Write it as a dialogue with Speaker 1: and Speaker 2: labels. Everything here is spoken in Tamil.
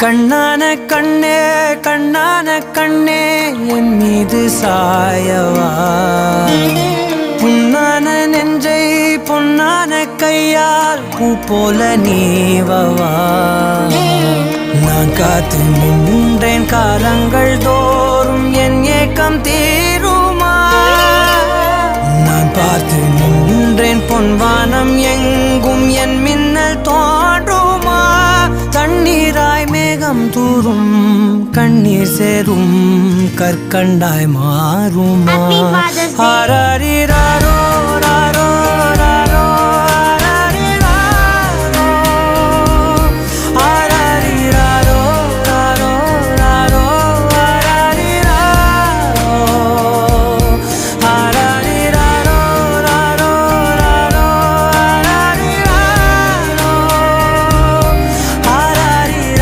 Speaker 1: கண்ணான கண்ணே கண்ணான கண்ணே என் மீது சாயவா புண்ணான நெஞ்சை பொன்னான கையால் பூ போல நீவவா நான் காத்து நின்றேன் காலங்கள் தோறும் என் ஏக்கம் தீருமா நான் பார்த்து நின்றேன் பொன்வானம் எங்கும் என் மின்னல் தோன்றுமா தண்ணீராய் மேகம் தூரும் கண்ணீர் சேரும் கற்கண்டாய் மாறுமா ஆராரிராரோ